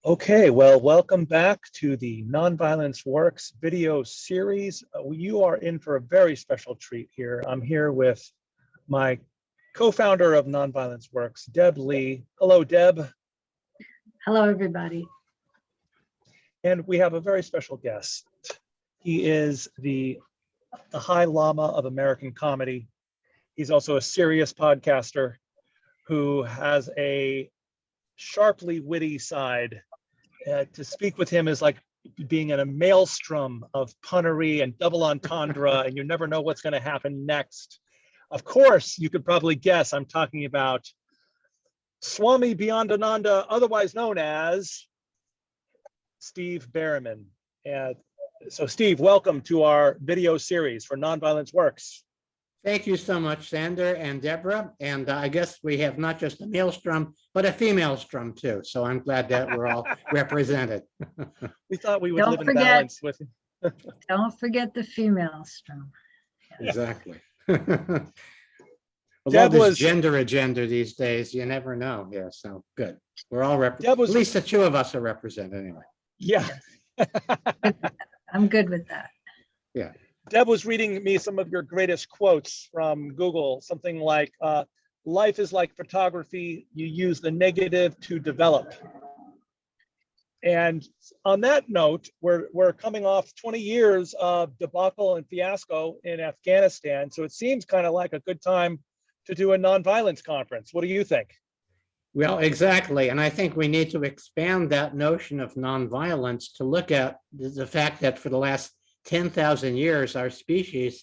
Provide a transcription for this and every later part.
Okay, well, welcome back to the Nonviolence Works video series. You are in for a very special treat here. I'm here with my co-founder of Nonviolence Works, Deb Lee. Hello, Deb. Hello, everybody. And we have a very special guest. He is the High Llama of American comedy. He's also a serious podcaster who has a sharply witty side. To speak with him is like being in a maelstrom of punnery and double entendre, and you never know what's going to happen next. Of course, you could probably guess I'm talking about Swami Beyondananda, otherwise known as Steve Bhaerman. And so, Steve, welcome to our video series for Nonviolence Works. Thank you so much, Sander and Deborah. And I guess we have not just a male strum, but a female strum too. So I'm glad that we're all represented. We thought we would live in balance with. Don't forget the female strum. Exactly. With all this gender agenda these days, you never know. Yeah, so good. We're all at least the two of us are represented anyway. Yeah. I'm good with that. Yeah. Deb was reading me some of your greatest quotes from Google, something like, life is like photography, you use the negative to develop. And on that note, we're coming off 20 years of debacle and fiasco in Afghanistan, so it seems kind of like a good time to do a nonviolence conference. What do you think? Well, exactly. And I think we need to expand that notion of nonviolence to look at the fact that for the last 10,000 years, our species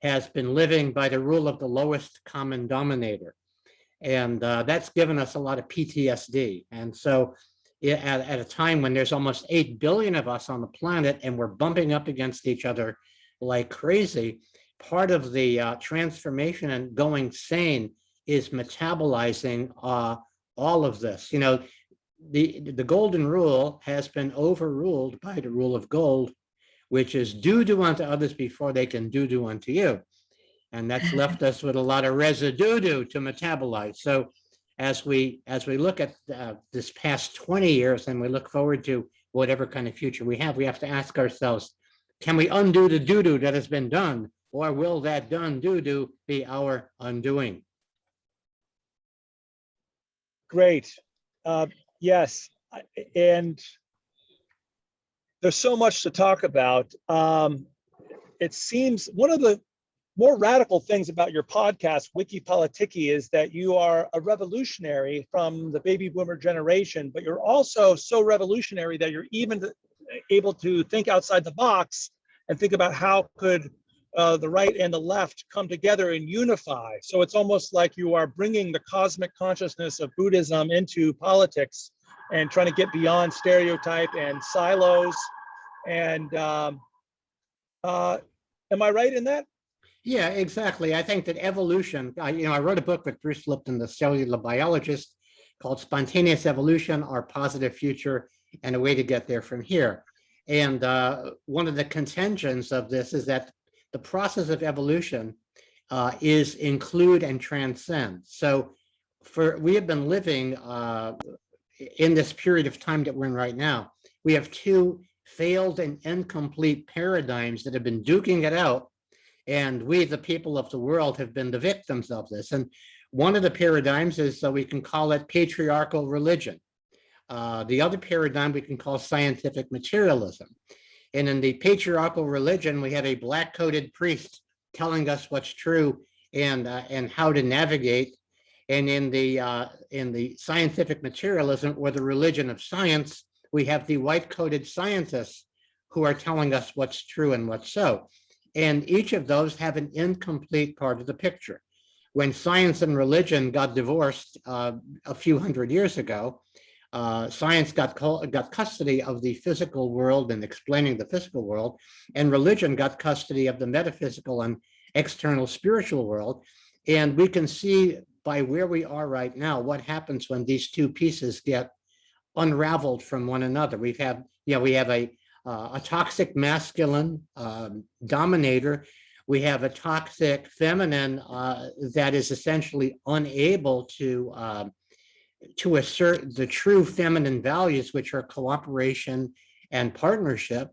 has been living by the rule of the lowest common denominator. And that's given us a lot of PTSD. And so at a time when there's almost 8 billion of us on the planet and we're bumping up against each other like crazy, part of the transformation and going sane is metabolizing all of this. You know, the golden rule has been overruled by the rule of gold, which is do unto others before they can do unto you. And that's left us with a lot of residue to metabolize. So as we look at this past 20 years and we look forward to whatever kind of future we have to ask ourselves, can we undo the doo-doo that has been done, or will that done doo-doo be our undoing? Great. Yes. And there's so much to talk about. It seems one of the more radical things about your podcast, Wiki Politiki, is that you are a revolutionary from the baby boomer generation, but you're also so revolutionary that you're even able to think outside the box and think about how could the right and the left come together and unify. So it's almost like you are bringing the cosmic consciousness of Buddhism into politics and trying to get beyond stereotype and silos. And am I right in that? Yeah, exactly. I think that evolution, I wrote a book with Bruce Lipton, the cellular biologist, called Spontaneous Evolution, Our Positive Future, and a Way to Get There from Here. And one of the contentions of this is that the process of evolution is include and transcend. So we have been living in this period of time that we're in right now. We have two failed and incomplete paradigms that have been duking it out. And we, the people of the world, have been the victims of this. And one of the paradigms is, we can call it patriarchal religion. The other paradigm we can call scientific materialism. And in the patriarchal religion, we have a black-coated priest telling us what's true and how to navigate. And in the scientific materialism, or the religion of science, we have the white-coated scientists who are telling us what's true and what's so. And each of those have an incomplete part of the picture. When science and religion got divorced a few hundred years ago, science got custody of the physical world and explaining the physical world, and religion got custody of the metaphysical and external spiritual world. And we can see by where we are right now what happens when these two pieces get unraveled from one another. We have a toxic masculine dominator. We have a toxic feminine that is essentially unable to to assert the true feminine values, which are cooperation and partnership.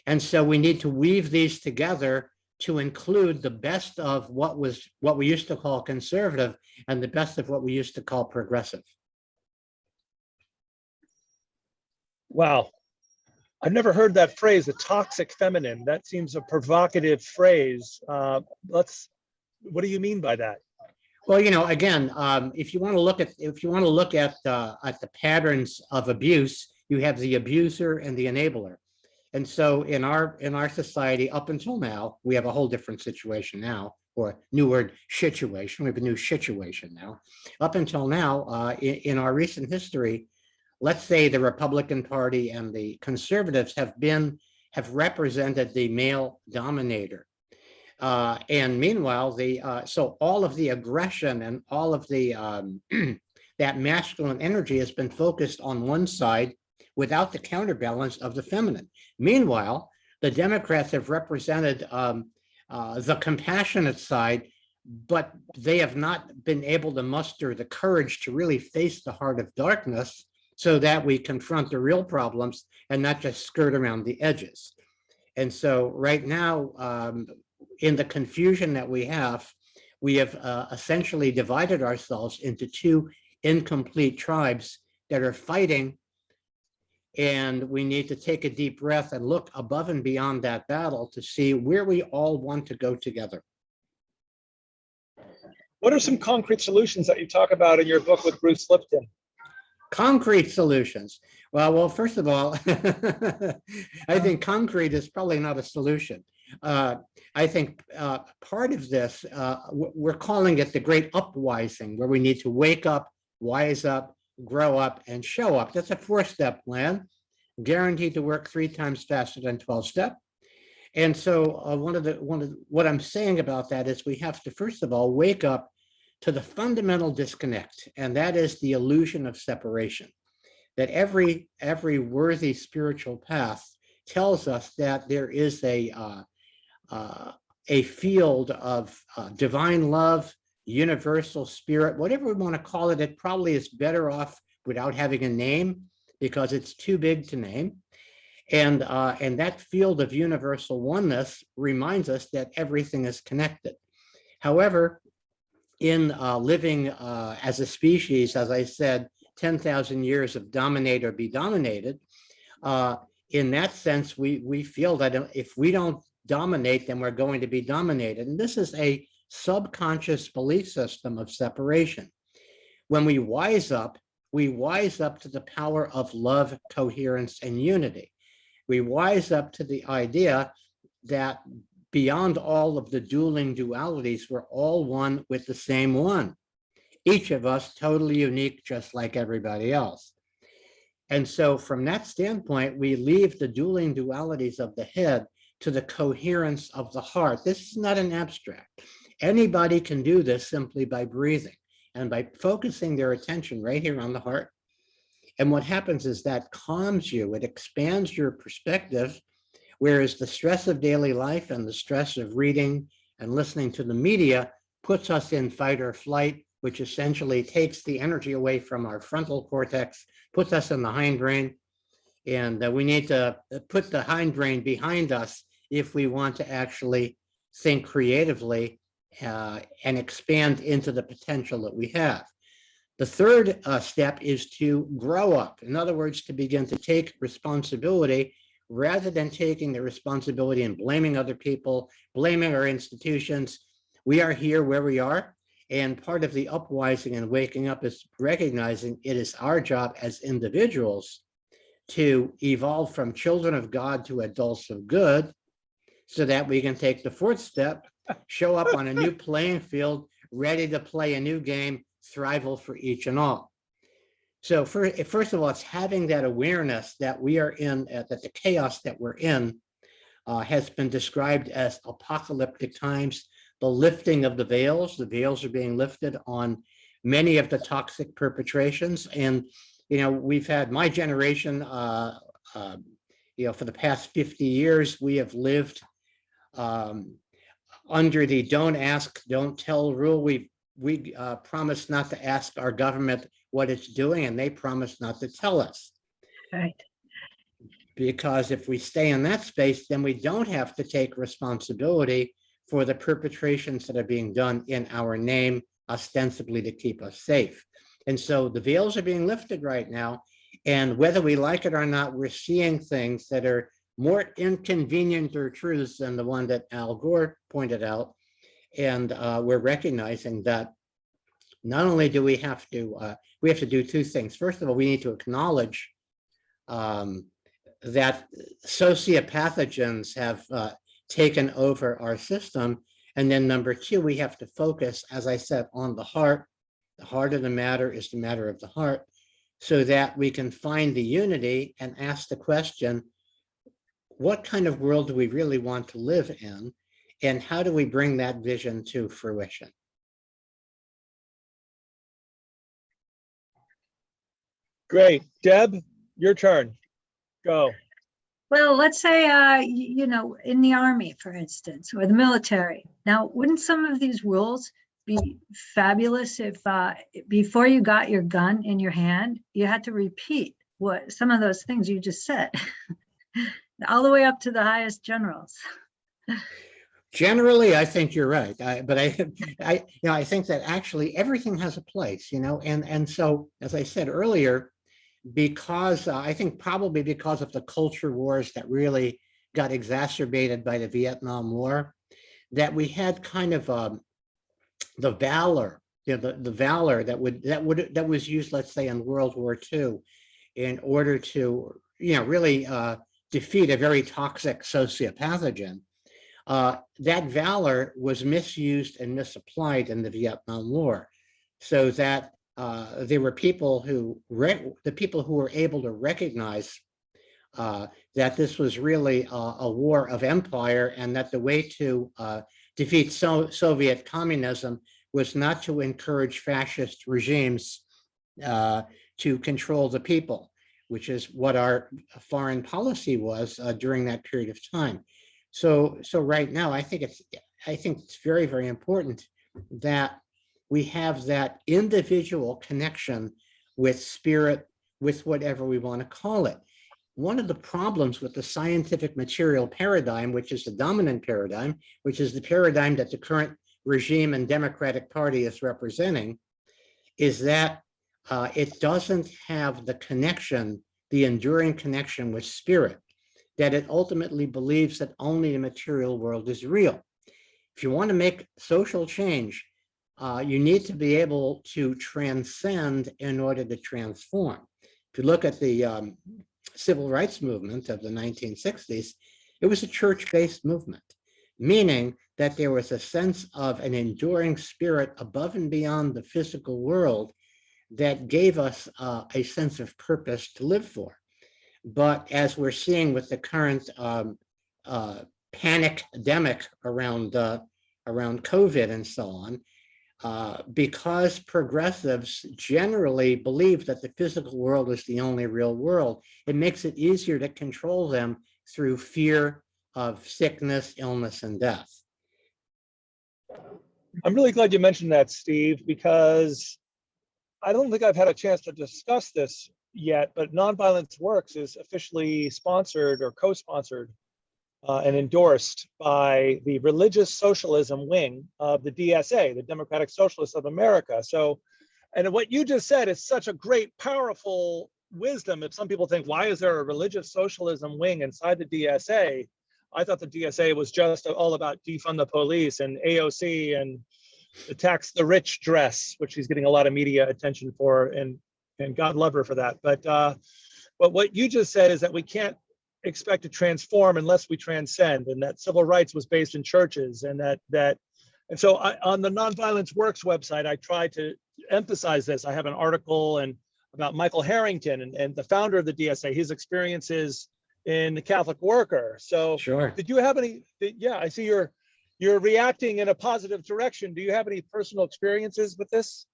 And so we need to weave these together to include the best of what we used to call conservative and the best of what we used to call progressive. Wow. I've never heard that phrase, the toxic feminine. That seems a provocative phrase. What do you mean by that? Well, again, if you want to look at the patterns of abuse, you have the abuser and the enabler. And so in our society, up until now, we have a whole different situation now, or new word, situation. We have a new situation now. Up until now, in our recent history, let's say the Republican Party and the conservatives have represented the male dominator. And meanwhile, so all of the aggression and all of the that masculine energy has been focused on one side without the counterbalance of the feminine. Meanwhile, the Democrats have represented the compassionate side, but they have not been able to muster the courage to really face the heart of darkness so that we confront the real problems and not just skirt around the edges. And so right now, in the confusion that we have essentially divided ourselves into two incomplete tribes that are fighting. And we need to take a deep breath and look above and beyond that battle to see where we all want to go together. What are some concrete solutions that you talk about in your book with Bruce Lipton? Concrete solutions. Well, first of all, I think concrete is probably not a solution. I think part of this, we're calling it the great upwising, where we need to wake up, wise up, grow up, and show up. That's a 4-step plan, guaranteed to work 3 times faster than 12-step. And so what I'm saying about that is we have to, first of all, wake up to the fundamental disconnect, and that is the illusion of separation. That every worthy spiritual path tells us that there is a field of divine love, universal spirit, whatever we want to call it. It probably is better off without having a name because it's too big to name. And that field of universal oneness reminds us that everything is connected. However, in living as a species, as I said, 10,000 years of dominate or be dominated, in that sense, we feel that if we don't dominate, then we're going to be dominated. And this is a subconscious belief system of separation. When we wise up to the power of love, coherence, and unity. We wise up to the idea that beyond all of the dueling dualities, we're all one with the same one. Each of us totally unique, just like everybody else. And so from that standpoint, we leave the dueling dualities of the head to the coherence of the heart. This is not an abstract. Anybody can do this simply by breathing and by focusing their attention right here on the heart. And what happens is that calms you, it expands your perspective, whereas the stress of daily life and the stress of reading and listening to the media puts us in fight or flight, which essentially takes the energy away from our frontal cortex, puts us in the hindbrain. And we need to put the hindbrain behind us if we want to actually think creatively and expand into the potential that we have. The third step is to grow up. In other words, to begin to take responsibility rather than taking the responsibility and blaming other people, blaming our institutions. We are here where we are. And part of the upwising and waking up is recognizing it is our job as individuals to evolve from children of God to adults of good, so that we can take the 4th step, show up on a new playing field, ready to play a new game, thrival for each and all. So first of all, it's having that awareness that we are in, that the chaos that we're in has been described as apocalyptic times, the lifting of the veils are being lifted on many of the toxic perpetrations. And, we've had my generation, for the past 50 years, we have lived under the don't ask, don't tell rule. we promise not to ask our government what it's doing, and they promise not to tell us. Right. Because if we stay in that space, then we don't have to take responsibility for the perpetrations that are being done in our name, ostensibly to keep us safe. And so the veils are being lifted right now. And whether we like it or not, we're seeing things that are more inconvenient or truths than the one that Al Gore pointed out. And we're recognizing that not only do we have to do two things. First of all, we need to acknowledge that sociopathogens have taken over our system. And then number two, we have to focus, as I said, on the heart. The heart of the matter is the matter of the heart, so that we can find the unity and ask the question, what kind of world do we really want to live in? And how do we bring that vision to fruition? Great. Deb, your turn. Go. Well, let's say, in the army, for instance, or the military. Now, wouldn't some of these rules be fabulous if before you got your gun in your hand, you had to repeat what some of those things you just said, all the way up to the highest generals? Generally, I think you're right. But I think that actually everything has a place, and so, as I said earlier, because I think probably because of the culture wars that really got exacerbated by the Vietnam War, that we had kind of the valor, the valor that was used, let's say, in World War II, in order to really defeat a very toxic sociopathogen. That valor was misused and misapplied in the Vietnam War, so that there were people who were able to recognize that this was really a war of empire, and that the way to defeat Soviet communism was not to encourage fascist regimes to control the people, which is what our foreign policy was during that period of time. So right now, I think it's very, very important that we have that individual connection with spirit, with whatever we want to call it. One of the problems with the scientific material paradigm, which is the dominant paradigm, which is the paradigm that the current regime and Democratic Party is representing, is that it doesn't have the connection, the enduring connection with spirit, that it ultimately believes that only the material world is real. If you want to make social change, you need to be able to transcend in order to transform. If you look at the civil rights movement of the 1960s, it was a church-based movement, meaning that there was a sense of an enduring spirit above and beyond the physical world that gave us a sense of purpose to live for. But as we're seeing with the current panic-demic around COVID and so on, because progressives generally believe that the physical world is the only real world, it makes it easier to control them through fear of sickness, illness, and death. I'm really glad you mentioned that, Steve, because I don't think I've had a chance to discuss this yet, but Nonviolence Works is officially sponsored or co-sponsored and endorsed by the religious socialism wing of the DSA, the Democratic Socialists of America. So, and what you just said is such a great, powerful wisdom. If some people think, why is there a religious socialism wing inside the DSA? I thought the DSA was just all about defund the police and AOC and the tax the rich dress, which she's getting a lot of media attention for, and God love her for that. But what you just said is that we can't expect to transform unless we transcend, and that civil rights was based in churches, and and so on the Nonviolence Works website, I try to emphasize this. I have an article about Michael Harrington and the founder of the DSA, his experiences in the Catholic Worker. So sure. Did you have any? Yeah, I see you're reacting in a positive direction. Do you have any personal experiences with this?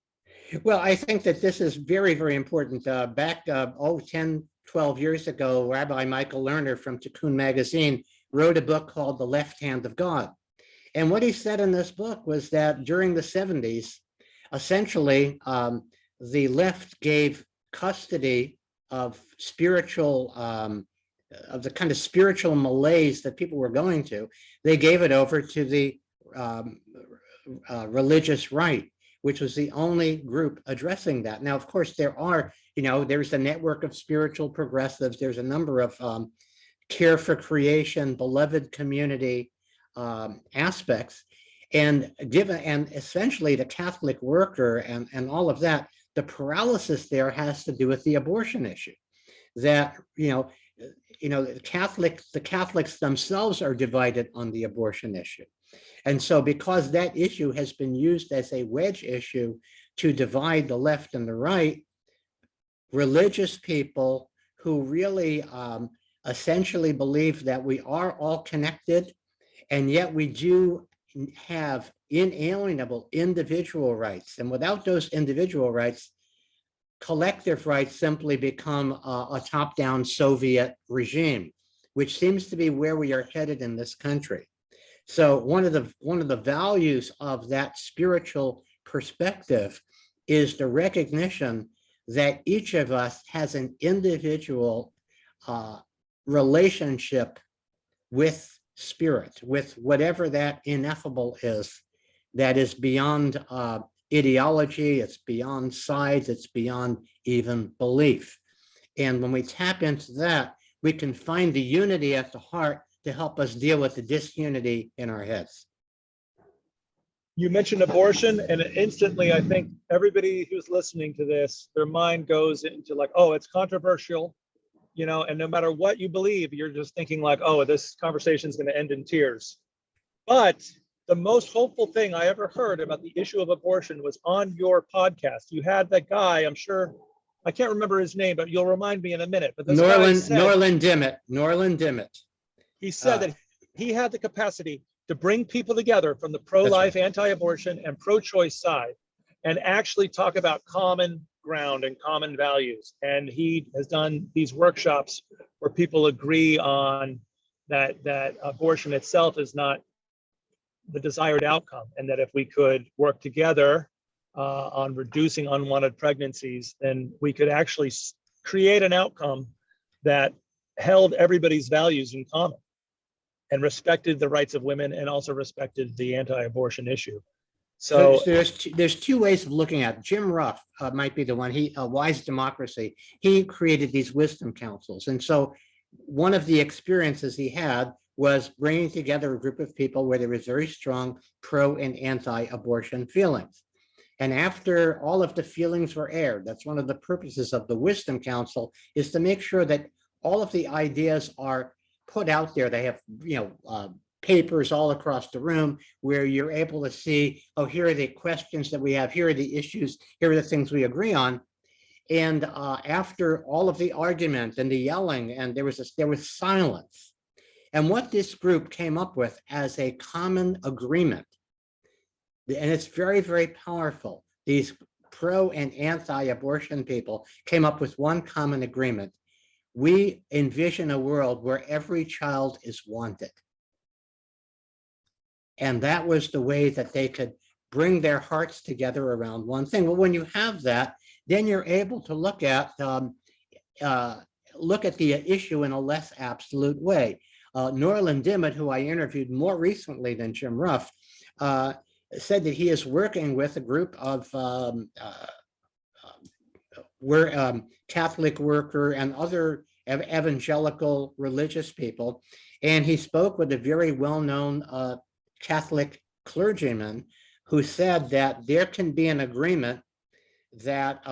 Well, I think that this is very, very important. Back 10, 12 years ago, Rabbi Michael Lerner from Tikkun magazine wrote a book called The Left Hand of God. And what he said in this book was that during the 70s, essentially, the left gave custody of spiritual, of the kind of spiritual malaise that people were going to. They gave it over to the religious right, which was the only group addressing that. Now, of course, there are, there's a network of spiritual progressives. There's a number of care for creation, beloved community aspects. And essentially the Catholic worker and all of that, the paralysis there has to do with the abortion issue. That, the Catholics themselves are divided on the abortion issue. And so because that issue has been used as a wedge issue to divide the left and the right, religious people who really essentially believe that we are all connected, and yet we do have inalienable individual rights. And without those individual rights, collective rights simply become a top-down Soviet regime, which seems to be where we are headed in this country. So one of the values of that spiritual perspective is the recognition that each of us has an individual relationship with spirit, with whatever that ineffable is, that is beyond ideology, it's beyond sides, it's beyond even belief. And when we tap into that, we can find the unity at the heart to help us deal with the disunity in our heads. You mentioned abortion, and instantly I think everybody who's listening to this, their mind goes into like, oh, it's controversial, and no matter what you believe, you're just thinking like, oh, this conversation is going to end in tears. But the most hopeful thing I ever heard about the issue of abortion was on your podcast. You had that guy, I'm sure, I can't remember his name, but you'll remind me in a minute. But this Norland Dimmitt. He said that he had the capacity to bring people together from the pro-life, anti-abortion, and pro-choice side and actually talk about common ground and common values. And he has done these workshops where people agree on that abortion itself is not the desired outcome, and that if we could work together on reducing unwanted pregnancies, then we could actually create an outcome that held everybody's values in common and respected the rights of women and also respected the anti-abortion issue. So there's two ways of looking at it. Jim Ruff might be the one. Wise Democracy. He created these wisdom councils, and so one of the experiences he had was bringing together a group of people where there was very strong pro and anti-abortion feelings. And after all of the feelings were aired, that's one of the purposes of the Wisdom Council, is to make sure that all of the ideas are put out there. They have, papers all across the room where you're able to see, oh, here are the questions that we have, here are the issues, here are the things we agree on. And after all of the argument and the yelling, and there was silence. And what this group came up with as a common agreement, and it's very, very powerful, these pro and anti-abortion people came up with one common agreement. We envision a world where every child is wanted. And that was the way that they could bring their hearts together around one thing. Well, when you have that, then you're able to look at the issue in a less absolute way. Norland Dimmitt, who I interviewed more recently than Jim Ruff, said that he is working with a group of Catholic worker and other evangelical religious people. And he spoke with a very well-known Catholic clergyman who said that there can be an agreement that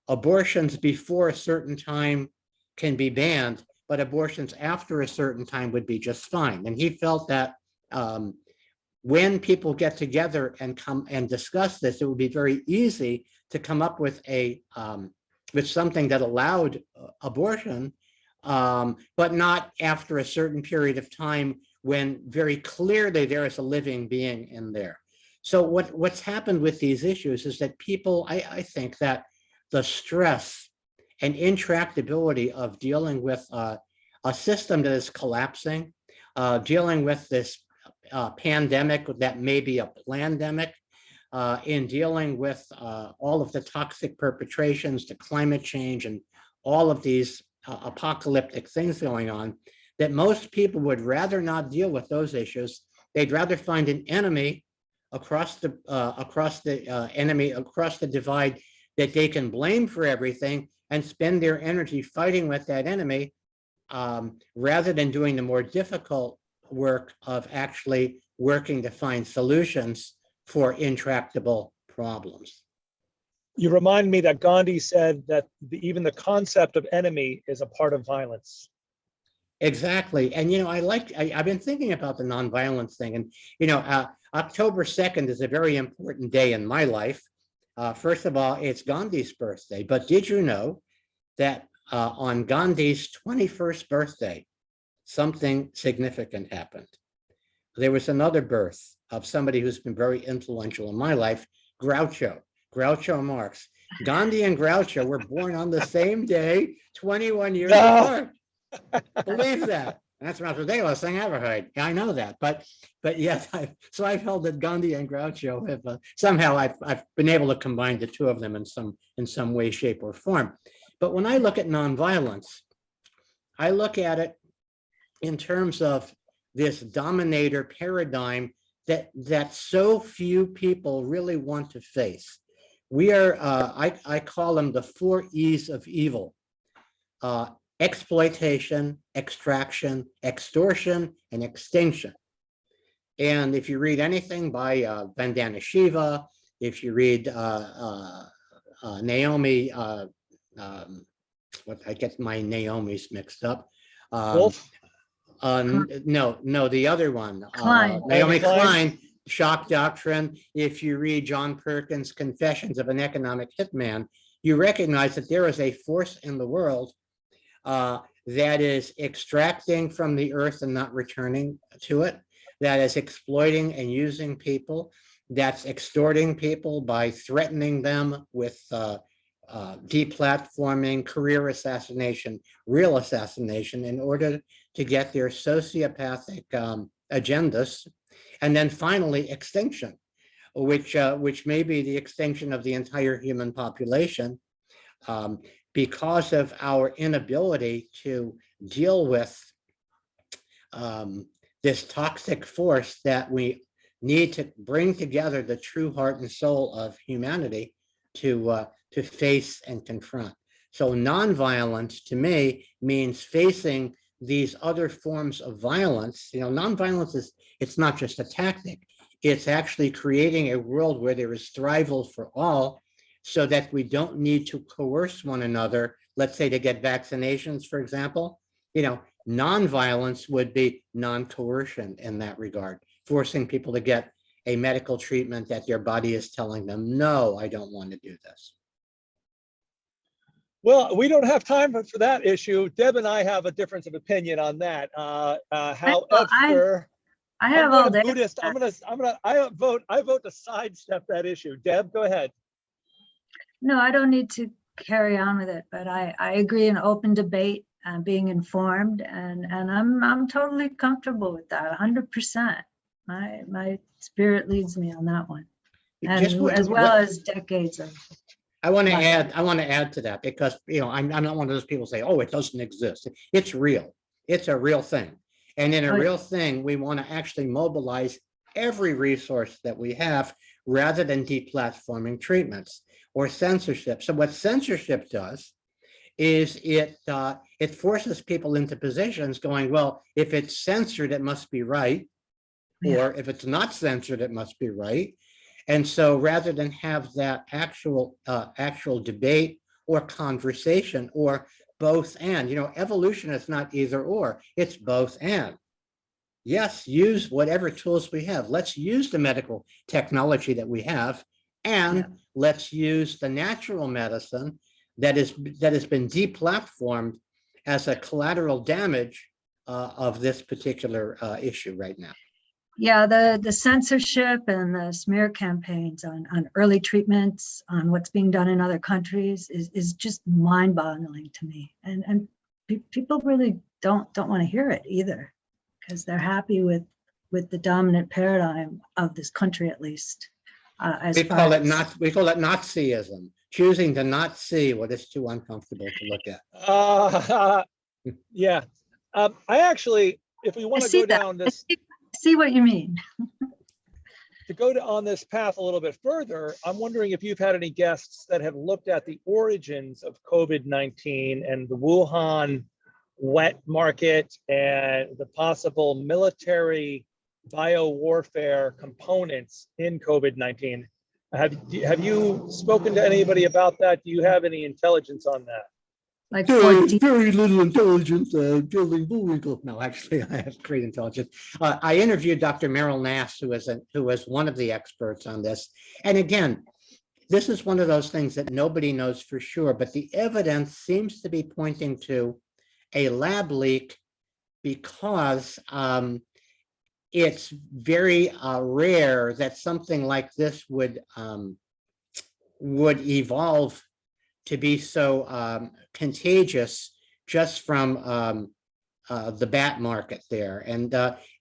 abortions before a certain time can be banned, but abortions after a certain time would be just fine. And he felt that when people get together and come and discuss this, it would be very easy to come up with with something that allowed abortion, but not after a certain period of time when very clearly there is a living being in there. So what's happened with these issues is that people, I think that the stress and intractability of dealing with a system that is collapsing, dealing with this pandemic that may be a plandemic, in dealing with all of the toxic perpetrations, the climate change, and all of these apocalyptic things going on, that most people would rather not deal with those issues. They'd rather find an enemy across the divide that they can blame for everything and spend their energy fighting with that enemy, rather than doing the more difficult work of actually working to find solutions for intractable problems. You remind me that Gandhi said that even the concept of enemy is a part of violence. Exactly. And, I've been thinking about the nonviolence thing, and, October 2nd is a very important day in my life. First of all, it's Gandhi's birthday, but did you know that on Gandhi's 21st birthday, something significant happened? There was another birth of somebody who's been very influential in my life, Groucho Marx. Gandhi and Groucho were born on the same day, 21 years apart. Believe that. And that's the most ridiculous thing I ever heard. I know that, but yes, so I've held that Gandhi and Groucho have somehow I've been able to combine the two of them in some way, shape, or form. But when I look at nonviolence, I look at it in terms of this dominator paradigm that so few people really want to face. We are, I call them the 4 E's of evil. Exploitation, extraction, extortion, and extinction. And if you read anything by Vandana Shiva, if you read Naomi, I get my Naomi's mixed up. Wolf? No, the other one. Klein. Naomi Klein, Shock Doctrine. If you read John Perkins' Confessions of an Economic Hitman, you recognize that there is a force in the world that is extracting from the earth and not returning to it, that is exploiting and using people, that's extorting people by threatening them with deplatforming, career assassination, real assassination in order to get their sociopathic agendas. And then finally, extinction, which may be the extinction of the entire human population. Because of our inability to deal with this toxic force that we need to bring together the true heart and soul of humanity to face and confront. So nonviolence to me means facing these other forms of violence. Nonviolence it's not just a tactic, it's actually creating a world where there is thrival for all, so that we don't need to coerce one another, let's say to get vaccinations, for example. Nonviolence would be non-coercion in that regard, forcing people to get a medical treatment that their body is telling them, no, I don't want to do this. Well, we don't have time for that issue. Deb and I have a difference of opinion on that. However, I have all day. Buddhist. I vote to sidestep that issue. Deb, go ahead. No, I don't need to carry on with it, but I agree in open debate, being informed, and I'm totally comfortable with that, 100%. My spirit leads me on that one, and as well as decades of. I want to add to that, because I'm not one of those people who say, oh, it doesn't exist. It's real. It's a real thing, and in a real thing, we want to actually mobilize every resource that we have, rather than deplatforming treatments or censorship. So what censorship does is it forces people into positions going, well, if it's censored, it must be right. Or if it's not censored, it must be right. And so rather than have that actual debate or conversation, or both and, evolution is not either or, it's both and. Yes, use whatever tools we have. Let's use the medical technology that we have, and let's use the natural medicine that has been deplatformed as a collateral damage of this particular issue right now. Yeah, the censorship and the smear campaigns on early treatments, on what's being done in other countries is just mind-boggling to me. And people really don't want to hear it either, because they're happy with the dominant paradigm of this country, at least. as We far call it as- not, we call it Nazism, choosing to not see what is too uncomfortable to look at. Yeah. I actually, if we want I to see go that. down this, See what you mean. to go on this path a little bit further, I'm wondering if you've had any guests that have looked at the origins of COVID-19 and the Wuhan wet market and the possible military biowarfare components in COVID-19. Have you spoken to anybody about that? Do you have any intelligence on that? Like There for is very little intelligence building Bullwinkle. No, actually, I have great intelligence. I interviewed Dr. Merrill Nass, who was one of the experts on this. And again, this is one of those things that nobody knows for sure, but the evidence seems to be pointing to a lab leak because it's very rare that something like this would evolve to be so contagious just from the bat market there. And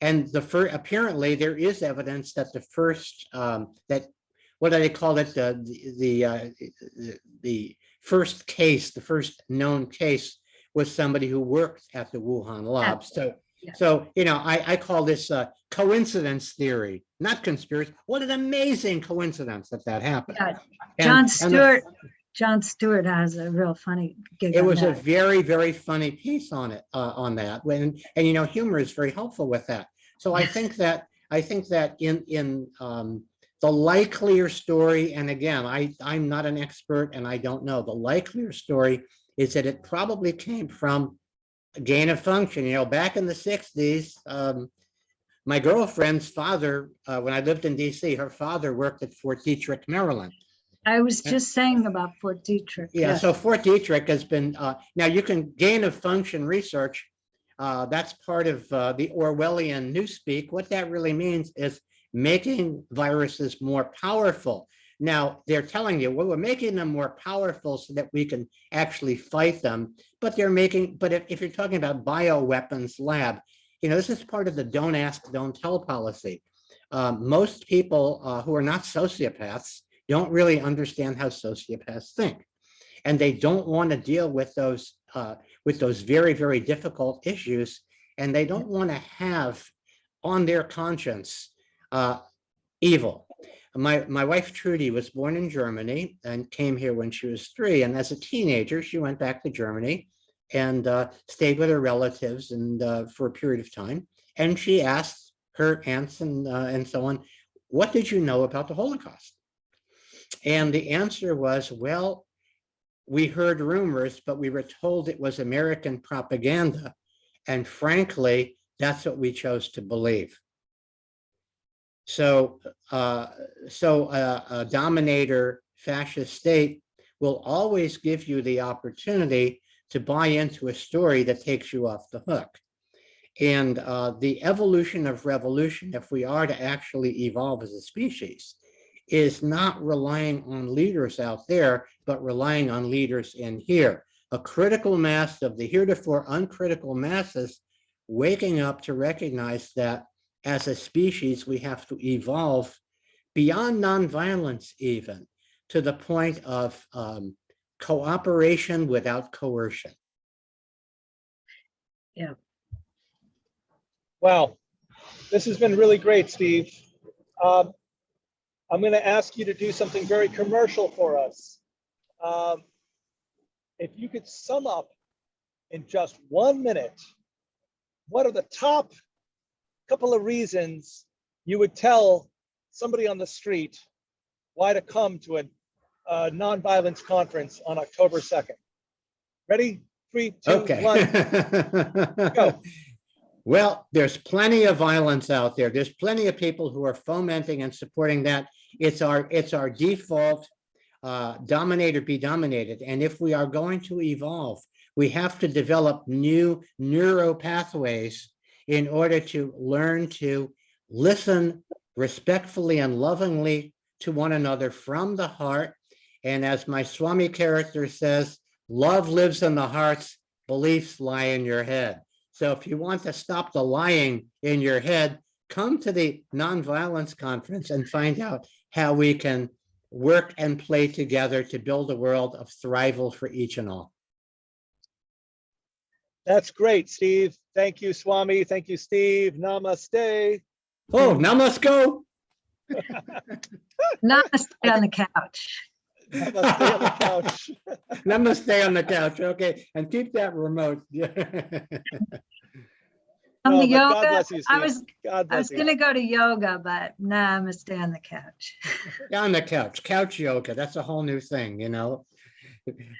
apparently there is evidence that the first that what do they call it, the first case, the first known case was somebody who worked at the Wuhan lab. So you know, I call this coincidence theory, not conspiracy. What an amazing coincidence that happened. Yeah. John Stewart has a real funny gig. It on was a that. very, very funny piece on it, on that. And you know, humor is very helpful with that. So I think that in the likelier story, and again, I'm not an expert and I don't know, the likelier story is that it probably came from a gain of function. You know, back in the 60s, my girlfriend's father, when I lived in DC, her father worked at Fort Detrick, Maryland. I was just saying about Fort Detrick. Yeah, yes. so Fort Detrick has been, now you can gain of function research. That's part of the Orwellian newspeak. What that really means is making viruses more powerful. Now, they're telling you, well, we're making them more powerful so that we can actually fight them. But if you're talking about bioweapons lab, you know, this is part of the don't ask, don't tell policy. Most people who are not sociopaths don't really understand how sociopaths think. And they don't want to deal with those very, very difficult issues. And they don't want to have on their conscience evil. My wife, Trudy, was born in Germany and came here when she was 3. And as a teenager, she went back to Germany and stayed with her relatives and for a period of time. And she asked her aunts and so on, what did you know about the Holocaust? And the answer was, well, we heard rumors, but we were told it was American propaganda. And frankly, that's what we chose to believe. So a dominator fascist state will always give you the opportunity to buy into a story that takes you off the hook. And the evolution of revolution, if we are to actually evolve as a species, is not relying on leaders out there, but relying on leaders in here. A critical mass of the heretofore uncritical masses waking up to recognize that as a species, we have to evolve beyond nonviolence even to the point of cooperation without coercion. Yeah. Wow, this has been really great, Steve. I'm going to ask you to do something very commercial for us. If you could sum up in just 1 minute, what are the top couple of reasons you would tell somebody on the street why to come to a nonviolence conference on October 2nd? Ready? 3, 2, Okay. 1, go. Well, there's plenty of violence out there. There's plenty of people who are fomenting and supporting that. It's our default, dominate or be dominated. And if we are going to evolve, we have to develop new neuro pathways in order to learn to listen respectfully and lovingly to one another from the heart. And as my Swami character says, love lives in the hearts, beliefs lie in your head. So if you want to stop the lying in your head, come to the nonviolence conference and find out how we can work and play together to build a world of thrival for each and all. That's great, Steve. Thank you, Swami. Thank you, Steve. Namaste. Oh, now let's go. Namaste on the couch. Namaste on the couch. Namaste on the couch. Okay, and keep that remote. Come No, to but God yoga. bless you, I Steve. was God I was bless you. gonna go to yoga, but namaste on the couch. On the couch, couch yoga. That's a whole new thing, you know.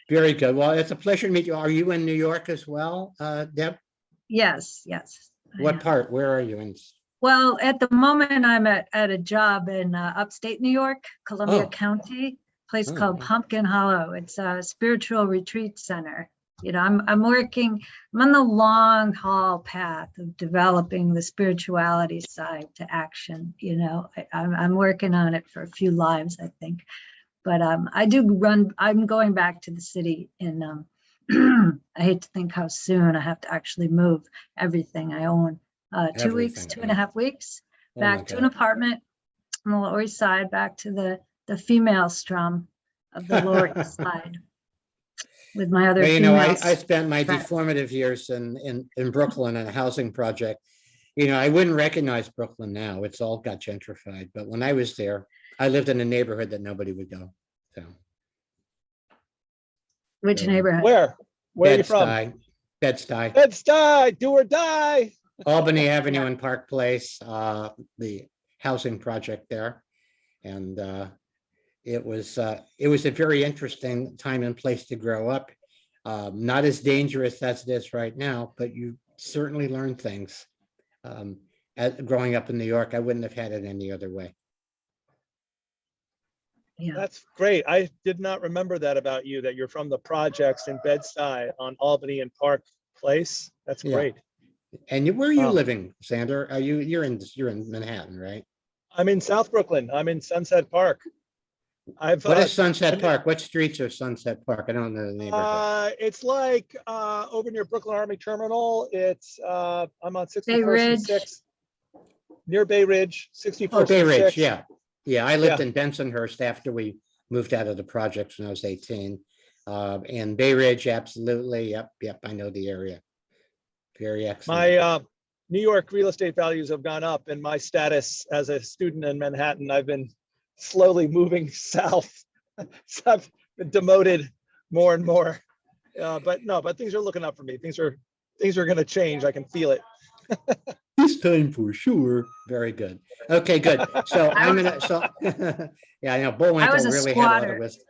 Very good. Well, it's a pleasure to meet you. Are you in New York as well, Deb? Yes, yes. I What am. part? Where are you in? Well, at the moment, I'm at a job in upstate New York, Columbia Oh. County, place Oh, called wow. Pumpkin Hollow. It's a spiritual retreat center. You know, I'm on the long haul path of developing the spirituality side to action. You know, I'm working on it for a few lives, I think. But I'm going back to the city in, I hate to think how soon I have to actually move everything I own. 2 weeks, Everything, 2.5 weeks, Oh my back to an God. apartment on the Lower East Side, back to the female strum of the Lower East Side with my other Well, you know, I females. spent my friends. deformative years in Brooklyn in a housing project. You know, I wouldn't recognize Brooklyn now. It's all got gentrified. But when I was there, I lived in a neighborhood that nobody would go. So Which so, neighborhood? Where are you from? Bed-Stuy, Bed-Stuy, Bed-Stuy, do or die. Albany Avenue and Park Place, the housing project there. And it was a very interesting time and place to grow up. Not as dangerous as it is right now, but you certainly learn things. Growing up in New York, I wouldn't have had it any other way. Yeah. That's great. I did not remember that about you, that you're from the projects in Bed-Stuy on Albany and Park Place. That's Yeah. great. And where are you Wow. living, Sander? Are you're in Manhattan, right? I'm in South Brooklyn. I'm in Sunset Park. What is Sunset Park? What streets are Sunset Park? I don't know the neighborhood. It's like over near Brooklyn Army Terminal. It's I'm on 61st Bay and Ridge. 6th, near Bay Ridge, 61st Oh, Bay and Ridge, 6th. yeah. Yeah, I lived Yeah. in Bensonhurst after we moved out of the projects when I was 18. And Bay Ridge, absolutely. Yep, I know the area. Very excellent. My New York real estate values have gone up, and my status as a student in Manhattan, I've been slowly moving south. So I've been demoted more and more. But things are looking up for me. Things are going to change. I can feel it. This time for sure. Very good. Okay, good. So yeah, I know I was Bullwinkle a really had a lot of squatter. wisdom.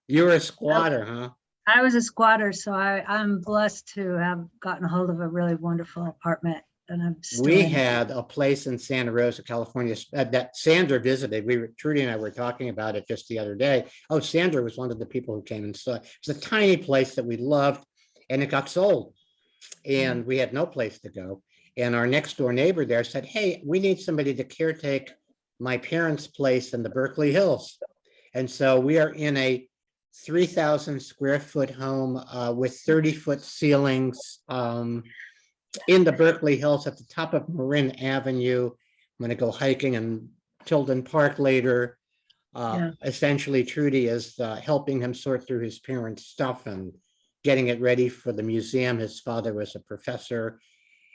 You were a squatter, huh? I was a squatter, so I'm blessed to have gotten a hold of a really wonderful apartment, and I'm still We in. had a place in Santa Rosa, California, that Sandra visited. Trudy and I were talking about it just the other day. Oh, Sandra was one of the people who came and saw. It was a tiny place that we loved, and it got sold, and we had no place to go. And our next door neighbor there said, "Hey, we need somebody to caretake my parents' place in the Berkeley Hills." And so we are in a 3,000 square foot home with 30-foot ceilings in the Berkeley Hills at the top of Marin Avenue. I'm going to go hiking in Tilden Park later. Essentially, Trudy is helping him sort through his parents' stuff and getting it ready for the museum. His father was a professor.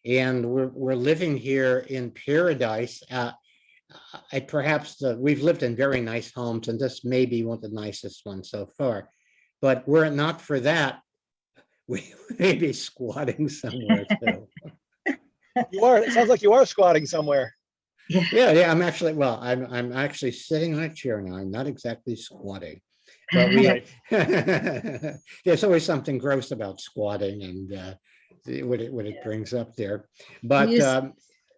And we're living here in paradise. We've lived in very nice homes, and this may be one of the nicest ones so far. But were it not for that, we may be squatting somewhere too. You are. It sounds like you are squatting somewhere. Yeah. I'm actually sitting on a chair now. I'm not exactly squatting, but there's always something gross about squatting and what it brings up there. But